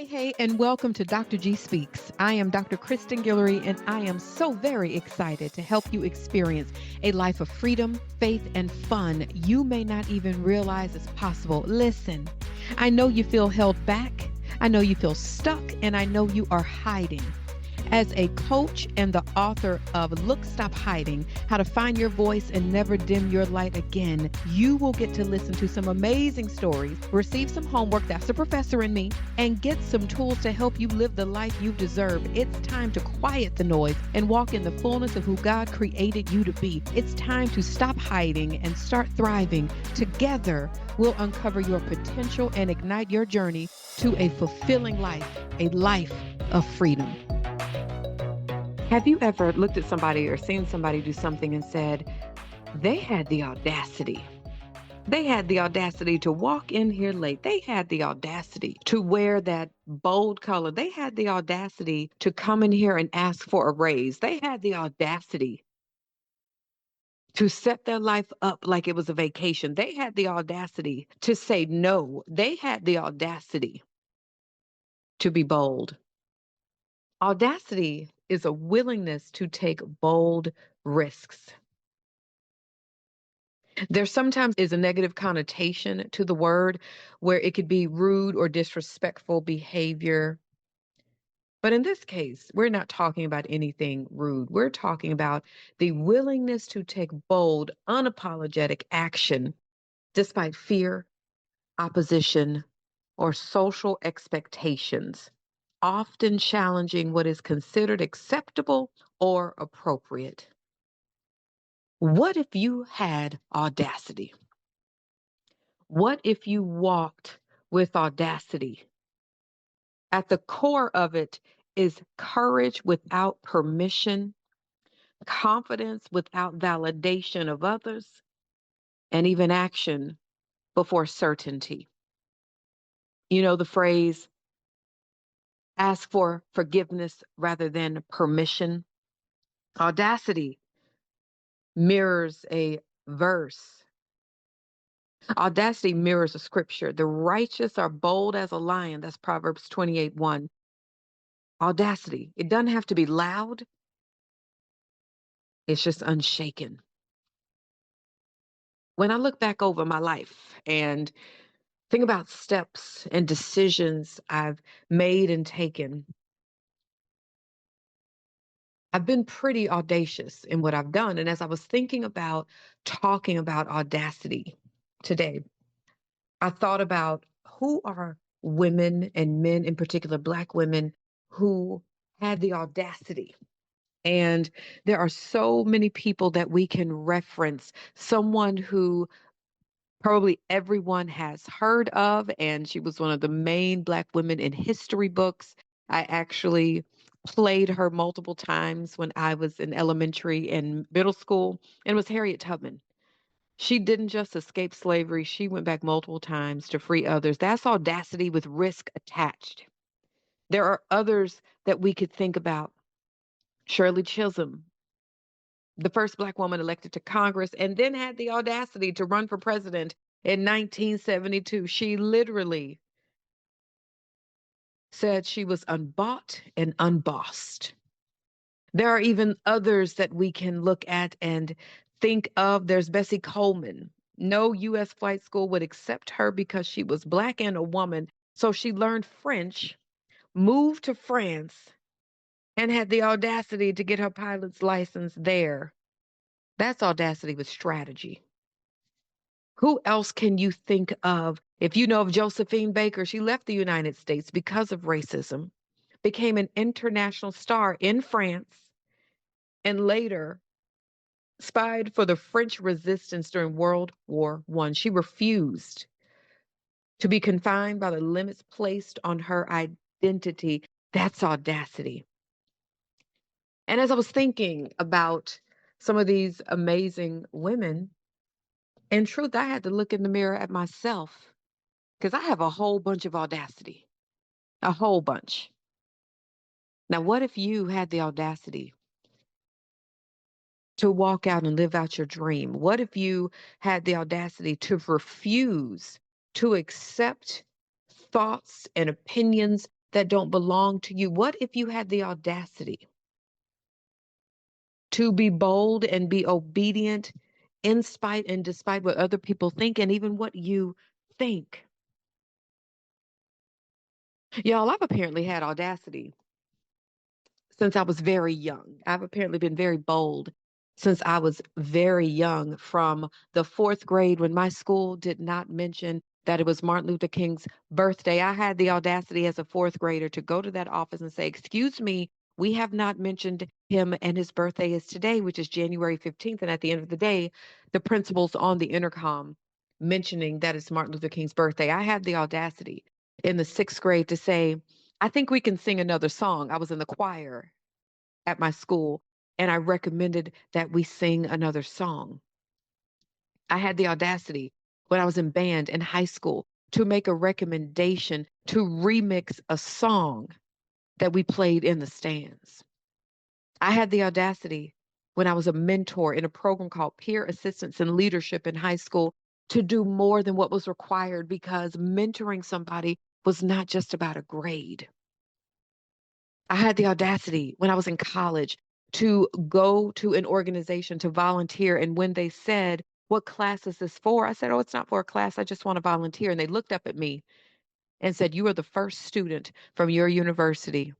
Hey, and welcome to Dr. G Speaks. I am Dr. Kristen Guillory, and I am so very excited to help you experience a life of freedom, faith, and fun you may not even realize is possible. Listen, I know you feel held back, I know you feel stuck, and I know you are hiding. As a coach and the author of Look, Stop Hiding, How to Find Your Voice and Never Dim Your Light Again, you will get to listen to some amazing stories, receive some homework, that's the professor in me, and get some tools to help you live the life you deserve. It's time to quiet the noise and walk in the fullness of who God created you to be. It's time to stop hiding and start thriving. Together, we'll uncover your potential and ignite your journey to a fulfilling life, a life of freedom. Have you ever looked at somebody or seen somebody do something and said, they had the audacity? They had the audacity to walk in here late. They had the audacity to wear that bold color. They had the audacity to come in here and ask for a raise. They had the audacity to set their life up like it was a vacation. They had the audacity to say no. They had the audacity to be bold. Audacity is a willingness to take bold risks. There sometimes is a negative connotation to the word where it could be rude or disrespectful behavior. But in this case, we're not talking about anything rude. We're talking about the willingness to take bold, unapologetic action despite fear, opposition, or social expectations, often challenging what is considered acceptable or appropriate. What if you had audacity? What if you walked with audacity? At the core of it is courage without permission, confidence without validation of others, and even action before certainty. You know the phrase, ask for forgiveness rather than permission? Audacity mirrors a verse. Audacity mirrors a scripture. The righteous are bold as a lion. That's Proverbs 28:1. Audacity. It doesn't have to be loud. It's just unshaken. When I look back over my life and think about steps and decisions I've made and taken, I've been pretty audacious in what I've done. And as I was thinking about talking about audacity today, I thought about who are women and men, in particular, Black women, who had the audacity. And there are so many people that we can reference. Someone who probably everyone has heard of, and she was one of the main Black women in history books. I actually played her multiple times when I was in elementary and middle school, and it was Harriet Tubman. She didn't just escape slavery, she went back multiple times to free others. That's audacity with risk attached. There are others that we could think about. Shirley Chisholm, the first Black woman elected to Congress, and then had the audacity to run for president in 1972. She literally said she was unbought and unbossed. There are even others that we can look at and think of. There's Bessie Coleman. No U.S. flight school would accept her because she was Black and a woman. So she learned French, moved to France, and had the audacity to get her pilot's license there. That's audacity with strategy. Who else can you think of? If you know of Josephine Baker, she left the United States because of racism, became an international star in France, and later spied for the French resistance during World War I. She refused to be confined by the limits placed on her identity. That's audacity. And as I was thinking about some of these amazing women, in truth, I had to look in the mirror at myself because I have a whole bunch of audacity, a whole bunch. Now, what if you had the audacity to walk out and live out your dream? What if you had the audacity to refuse to accept thoughts and opinions that don't belong to you? What if you had the audacity to be bold and be obedient in spite and despite what other people think and even what you think? Y'all, I've apparently had audacity since I was very young. I've apparently been very bold since I was very young, from the fourth grade when my school did not mention that it was Martin Luther King's birthday. I had the audacity as a fourth grader to go to that office and say, "Excuse me, we have not mentioned him, and his birthday is today, which is January 15th." And at the end of the day, the principal's on the intercom mentioning that it's Martin Luther King's birthday. I had the audacity in the sixth grade to say, "I think we can sing another song." I was in the choir at my school, and I recommended that we sing another song. I had the audacity when I was in band in high school to make a recommendation to remix a song that we played in the stands. I had the audacity when I was a mentor in a program called Peer Assistance and Leadership in high school to do more than what was required, because mentoring somebody was not just about a grade. I had the audacity when I was in college to go to an organization to volunteer. And when they said, "What class is this for?" I said, "Oh, it's not for a class. I just want to volunteer." And they looked up at me and said, "You are the first student from your university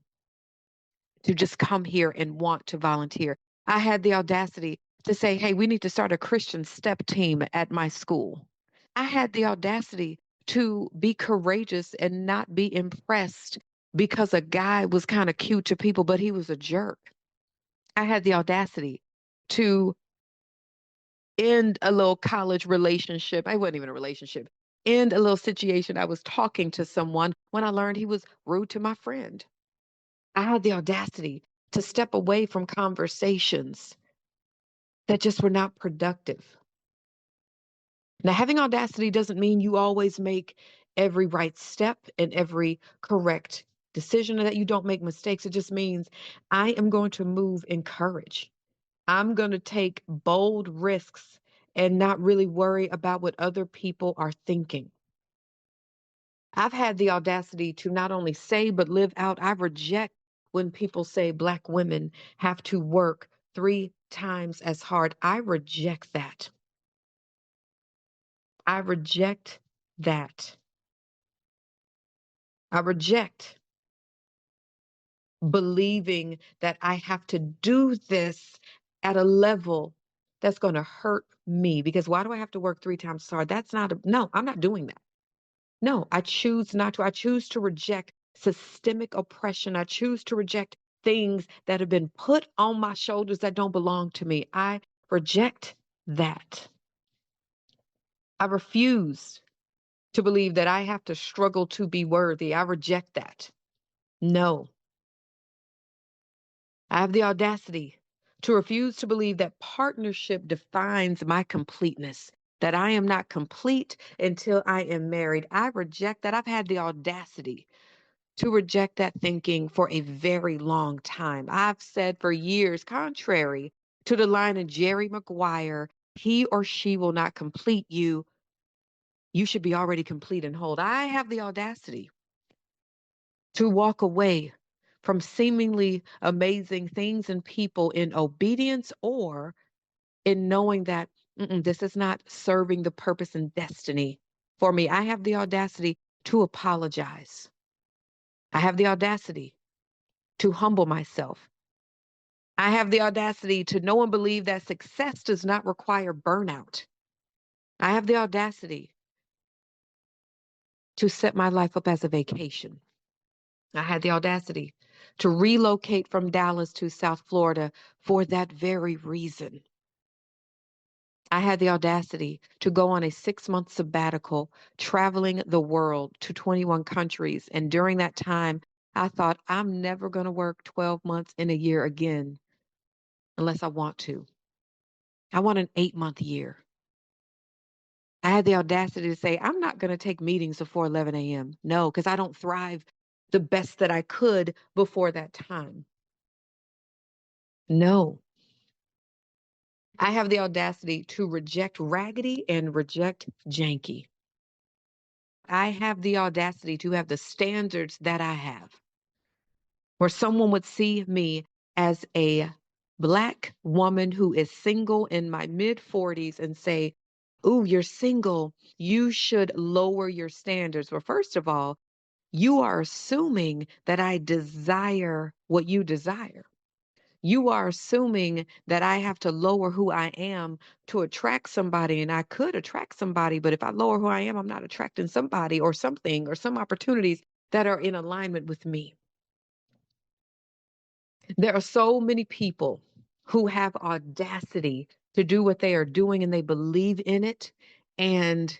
to just come here and want to volunteer." I had the audacity to say, "Hey, we need to start a Christian step team at my school." I had the audacity to be courageous and not be impressed because a guy was kind of cute to people, but he was a jerk. I had the audacity to end a little college relationship. I wasn't even a relationship. End a little situation. I was talking to someone when I learned he was rude to my friend. I had the audacity to step away from conversations that just were not productive. Now, having audacity doesn't mean you always make every right step and every correct decision, or that you don't make mistakes. It just means I am going to move in courage. I'm going to take bold risks and not really worry about what other people are thinking. I've had the audacity to not only say, but live out. I reject when people say Black women have to work 3 times as hard. I reject that. I reject that. I reject believing that I have to do this at a level that's going to hurt me. Because why do I have to work 3 times as hard? That's not no, I'm not doing that. No, I choose not to. I choose to reject systemic oppression. I choose to reject things that have been put on my shoulders that don't belong to me. I reject that. I refuse to believe that I have to struggle to be worthy. I reject that. No, I have the audacity to refuse to believe that partnership defines my completeness, that I am not complete until I am married. I reject that. I've had the audacity to reject that thinking for a very long time. I've said for years, contrary to the line of Jerry Maguire, he or she will not complete you. You should be already complete and whole. I have the audacity to walk away from seemingly amazing things and people in obedience, or in knowing that this is not serving the purpose and destiny for me. I have the audacity to apologize. I have the audacity to humble myself. I have the audacity to know and believe that success does not require burnout. I have the audacity to set my life up as a vacation. I had the audacity to relocate from Dallas to South Florida for that very reason. I had the audacity to go on a 6-month sabbatical, traveling the world to 21 countries. And during that time, I thought, I'm never going to work 12 months in a year again unless I want to. I want an 8-month year. I had the audacity to say, I'm not going to take meetings before 11 a.m. No, because I don't thrive the best that I could before that time. No. I have the audacity to reject raggedy and reject janky. I have the audacity to have the standards that I have. where someone would see me as a Black woman who is single in my mid 40s and say, "Ooh, you're single. You should lower your standards." Well, first of all, you are assuming that I desire what you desire. You are assuming that I have to lower who I am to attract somebody, and I could attract somebody, but if I lower who I am, I'm not attracting somebody or something or some opportunities that are in alignment with me. There are so many people who have audacity to do what they are doing and they believe in it. And,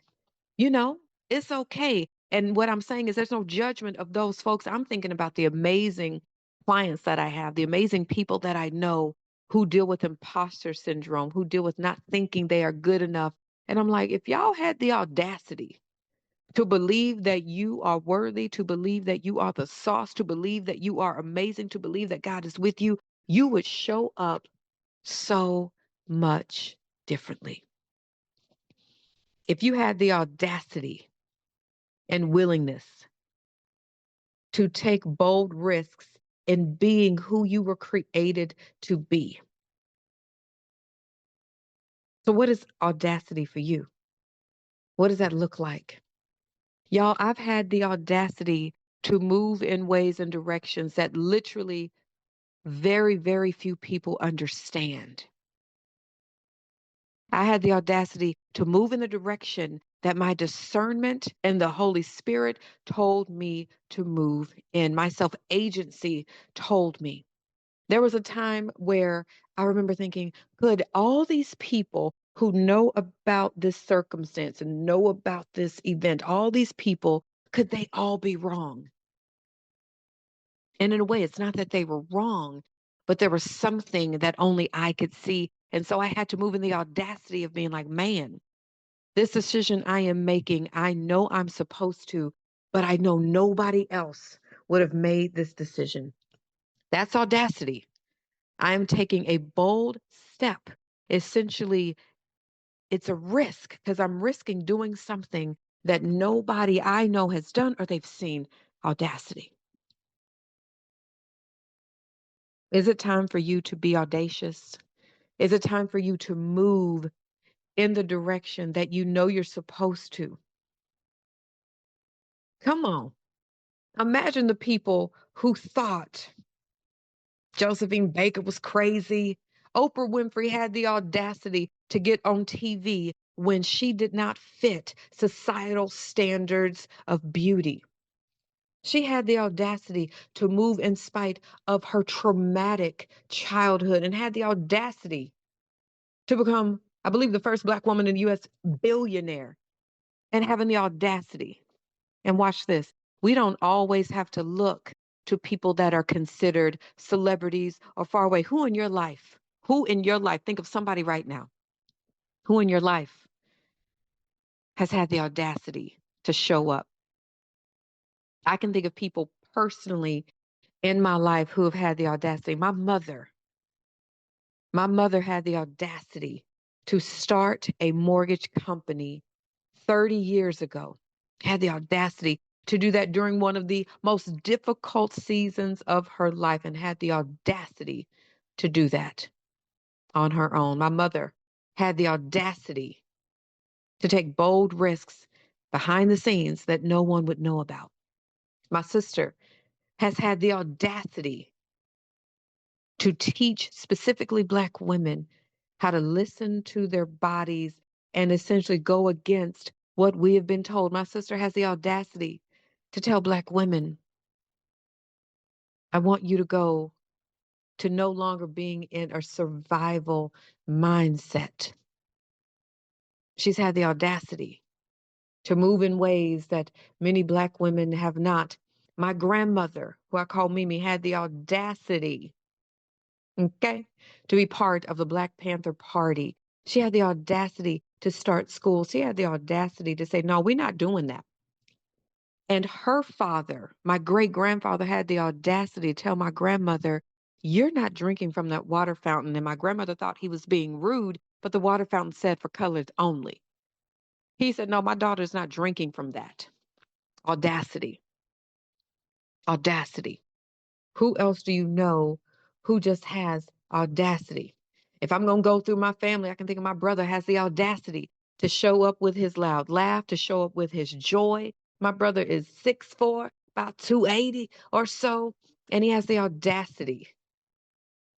you know, it's okay. And what I'm saying is there's no judgment of those folks. I'm thinking about the amazing clients that I have, the amazing people that I know who deal with imposter syndrome, who deal with not thinking they are good enough. And I'm like, if y'all had the audacity to believe that you are worthy, to believe that you are the sauce, to believe that you are amazing, to believe that God is with you, you would show up so much differently. If you had the audacity and willingness to take bold risks in being who you were created to be. So, what is audacity for you? What does that look like? Y'all, I've had the audacity to move in ways and directions that literally very, very few people understand. I had the audacity to move in the direction that my discernment and the Holy Spirit told me to move in. My self agency told me. There was a time where I remember thinking, could all these people who know about this circumstance and know about this event, all these people, could they all be wrong? And in a way, it's not that they were wrong, but there was something that only I could see. And so I had to move in the audacity of being like, man, this decision I am making, I know I'm supposed to, but I know nobody else would have made this decision. That's audacity. I am taking a bold step. Essentially, it's a risk because I'm risking doing something that nobody I know has done or they've seen. Audacity. Is it time for you to be audacious? Is it time for you to move in the direction that you know you're supposed to? Come on. Imagine the people who thought Josephine Baker was crazy. Oprah Winfrey had the audacity to get on TV when she did not fit societal standards of beauty. She had the audacity to move in spite of her traumatic childhood and had the audacity to become, I believe, the first Black woman in the US billionaire and having the audacity. And watch this. We don't always have to look to people that are considered celebrities or far away. Who in your life? Who in your life? Think of somebody right now. Who in your life has had the audacity to show up? I can think of people personally in my life who have had the audacity. My mother had the audacity to start a mortgage company 30 years ago, had the audacity to do that during one of the most difficult seasons of her life and had the audacity to do that on her own. My mother had the audacity to take bold risks behind the scenes that no one would know about. My sister has had the audacity to teach specifically Black women how to listen to their bodies and essentially go against what we have been told. My sister has the audacity to tell Black women, I want you to go to no longer being in a survival mindset. She's had the audacity to move in ways that many Black women have not. My grandmother, who I call Mimi, had the audacity, okay, to be part of the Black Panther Party. She had the audacity to start school. She had the audacity to say, no, we're not doing that. And her father, my great grandfather, had the audacity to tell my grandmother, you're not drinking from that water fountain. And my grandmother thought he was being rude, but the water fountain said for colors only. He said, no, my daughter's not drinking from that. Audacity. Audacity. Who else do you know who just has audacity? If I'm going to go through my family, I can think of my brother has the audacity to show up with his loud laugh, to show up with his joy. My brother is 6'4", about 280 or so, and he has the audacity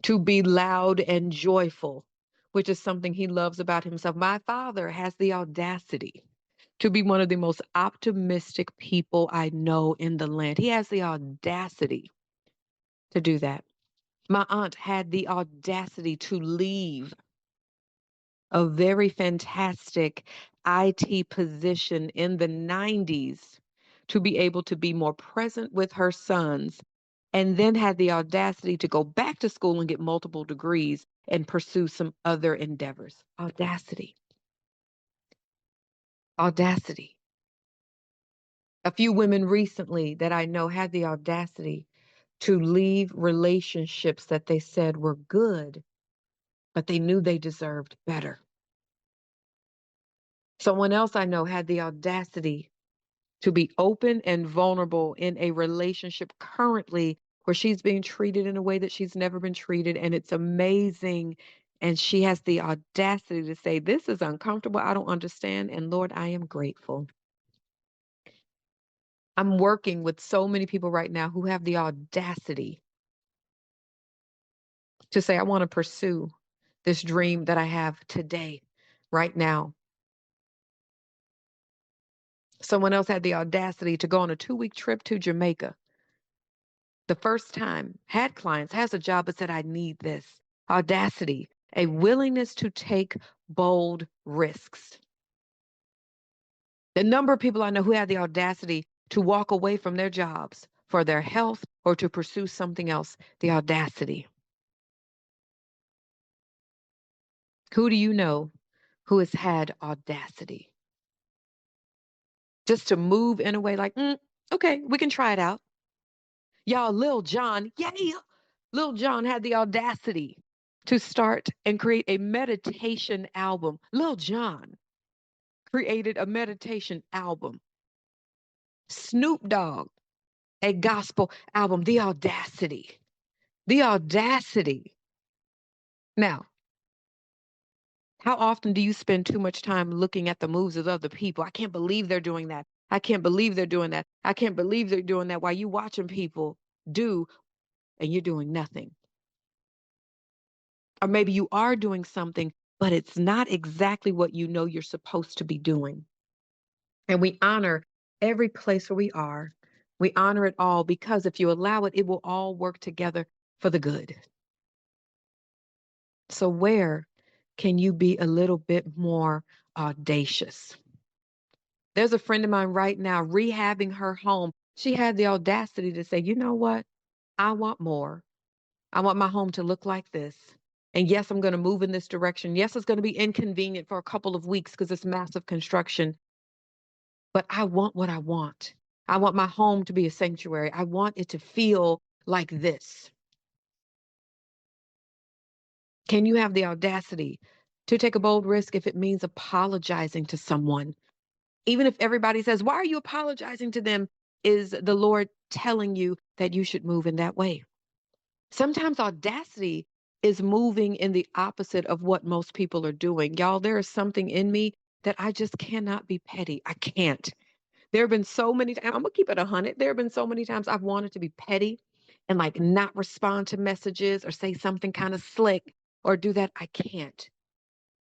to be loud and joyful, which is something he loves about himself. My father has the audacity to be one of the most optimistic people I know in the land. He has the audacity to do that. My aunt had the audacity to leave a very fantastic IT position in the 90s to be able to be more present with her sons, and then had the audacity to go back to school and get multiple degrees and pursue some other endeavors. Audacity. Audacity. A few women recently that I know had the audacity to leave relationships that they said were good, but they knew they deserved better. Someone else I know had the audacity to be open and vulnerable in a relationship currently where she's being treated in a way that she's never been treated, and it's amazing. And she has the audacity to say, "This is uncomfortable. I don't understand. And Lord, I am grateful." I'm working with so many people right now who have the audacity to say, "I want to pursue this dream that I have today, right now." Someone else had the audacity to go on a 2-week trip to Jamaica. The first time, had clients, has a job, but said, "I need this." Audacity, a willingness to take bold risks. The number of people I know who had the audacity to walk away from their jobs for their health or to pursue something else, the audacity. Who do you know who has had audacity? Just to move in a way like, okay, we can try it out. Y'all, Lil Jon, yeah, Lil Jon had the audacity to start and create a meditation album. Lil Jon created a meditation album. Snoop Dogg, a gospel album. The audacity. The audacity. Now, how often do you spend too much time looking at the moves of other people? I can't believe they're doing that. I can't believe they're doing that. I can't believe they're doing that while you watching people do and you're doing nothing. Or maybe you are doing something, but it's not exactly what you know you're supposed to be doing. And we honor every place where we are. We honor it all because if you allow it, it will all work together for the good. So, where can you be a little bit more audacious? There's a friend of mine right now rehabbing her home. She had the audacity to say, "You know what? I want more. I want my home to look like this. And yes, I'm going to move in this direction. Yes, it's going to be inconvenient for a couple of weeks because it's massive construction, but I want what I want. I want my home to be a sanctuary. I want it to feel like this." Can you have the audacity to take a bold risk if it means apologizing to someone? Even if everybody says, "Why are you apologizing to them?" Is the Lord telling you that you should move in that way? Sometimes audacity is moving in the opposite of what most people are doing. Y'all, there is something in me that I just cannot be petty. I can't. There have been so many times, I'm gonna keep it 100. There have been so many times I've wanted to be petty and like not respond to messages or say something kind of slick or do that. I can't.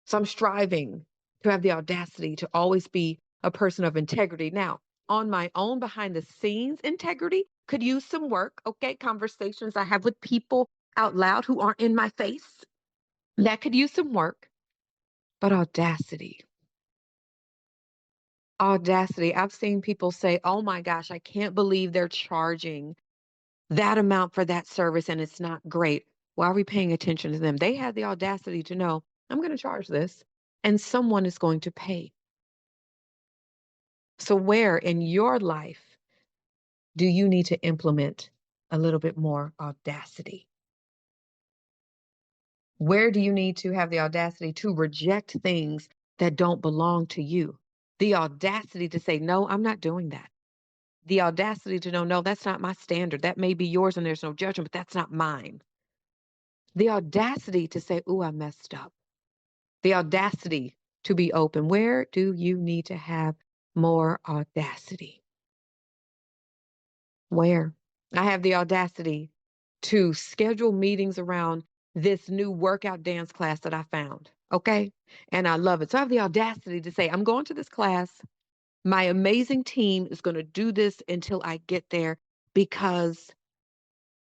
So I'm striving to have the audacity to always be a person of integrity. Now, on my own behind the scenes, integrity could use some work. Okay. Conversations I have with people out loud who aren't in my face, that could use some work. But audacity, audacity. I've seen people say, "Oh my gosh, I can't believe they're charging that amount for that service and it's not great." Why are we paying attention to them? They had the audacity to know, "I'm going to charge this and someone is going to pay." So, where in your life do you need to implement a little bit more audacity? Where do you need to have the audacity to reject things that don't belong to you? The audacity to say, "No, I'm not doing that." the audacity to know, no, that's not my standard. That may be yours and there's no judgment, but that's not mine. The audacity to say, ooh, I messed up. The audacity to be open. Where do you need to have more audacity? Where? I have the audacity to schedule meetings around this new workout dance class that I found. Okay. And I love it. So I have the audacity to say, I'm going to this class. My amazing team is going to do this until I get there because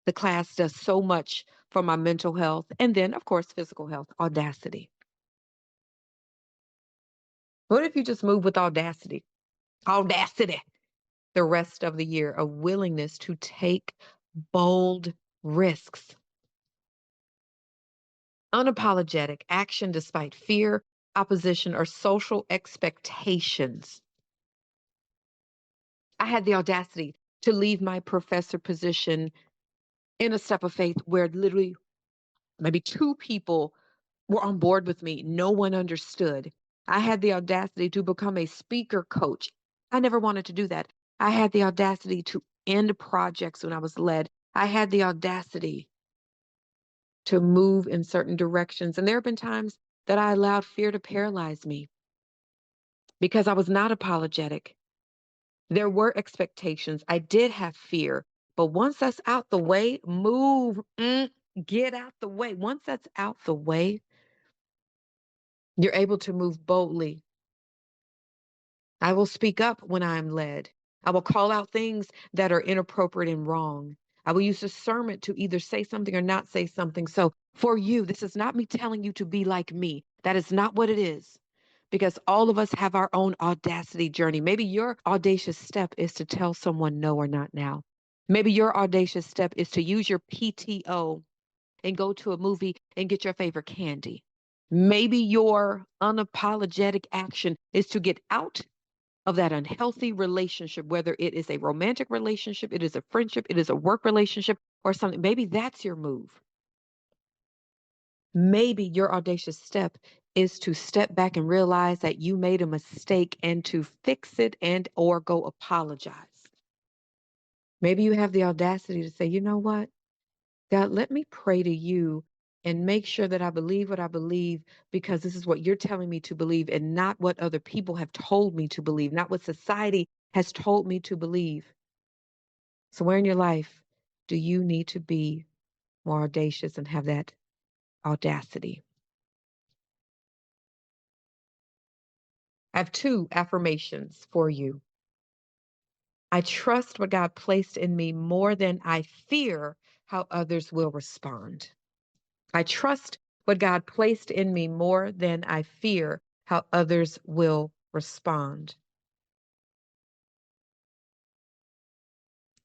the class does so much for my mental health. And then, of course, physical health. Audacity. What if you just move with audacity? Audacity. The rest of the year, a willingness to take bold risks. Unapologetic action despite fear, opposition, or social expectations. I had the audacity to leave my professor position in a step of faith where literally maybe two people were on board with me. No one understood. I had the audacity to become a speaker coach. I never wanted to do that. I had the audacity to end projects when I was led. I had the audacity to move in certain directions. And there have been times that I allowed fear to paralyze me because I was not apologetic. There were expectations. I did have fear. But once that's out the way, move, get out the way. Once that's out the way, you're able to move boldly. I will speak up when I am led. I will call out things that are inappropriate and wrong. I will use discernment to either say something or not say something. So for you, this is not me telling you to be like me. That is not what it is. Because all of us have our own audacity journey. Maybe your audacious step is to tell someone no or not now. Maybe your audacious step is to use your PTO and go to a movie and get your favorite candy. Maybe your unapologetic action is to get out of that unhealthy relationship, whether it is a romantic relationship, it is a friendship, it is a work relationship, or something. Maybe that's your move. Maybe your audacious step is to step back and realize that you made a mistake and to fix it and or go apologize. Maybe you have the audacity to say, you know what? God, let me pray to you and make sure that I believe what I believe because this is what you're telling me to believe and not what other people have told me to believe, not what society has told me to believe. So where in your life do you need to be more audacious and have that audacity? I have 2 affirmations for you. I trust what God placed in me more than I fear how others will respond. I trust what God placed in me more than I fear how others will respond.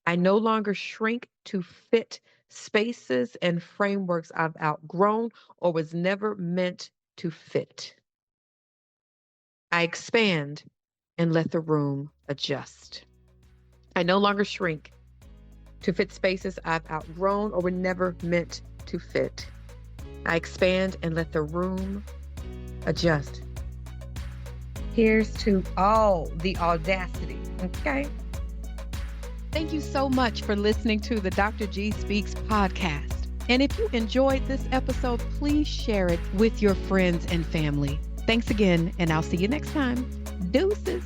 I no longer shrink to fit spaces and frameworks I've outgrown or was never meant to fit. I expand and let the room adjust. I no longer shrink to fit spaces I've outgrown or were never meant to fit. I expand and let the room adjust. Here's to all the audacity, okay? Thank you so much for listening to the Dr. G Speaks podcast. And if you enjoyed this episode, please share it with your friends and family. Thanks again, and I'll see you next time. Deuces.